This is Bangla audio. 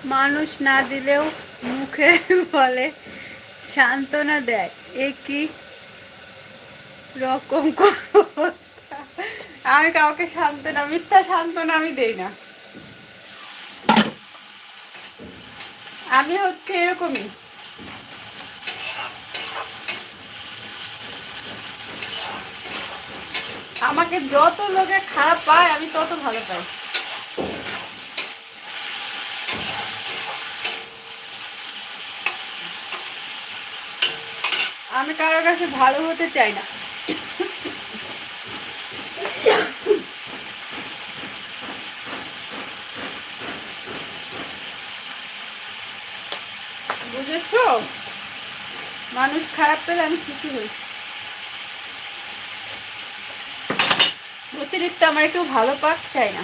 মানুষ না দিলেও মুখে বলে সান্ত্বনা দেয়। এ কি রকম কথা? আমি কাউকে সান্ত্বনা, মিথ্যা সান্ত্বনা আমি দেই না। আমি হচ্ছে এরকমই। আমাকে যত লোকে খারাপ পায় আমি তত ভালো পাই। আমি কারোর কাছে ভালো হতে চাই না। বুঝেছো? মানুষ খারাপ পেলে আমি খুশি হই। অতিরিক্ত আমার কেউ ভালো পাক চাই না।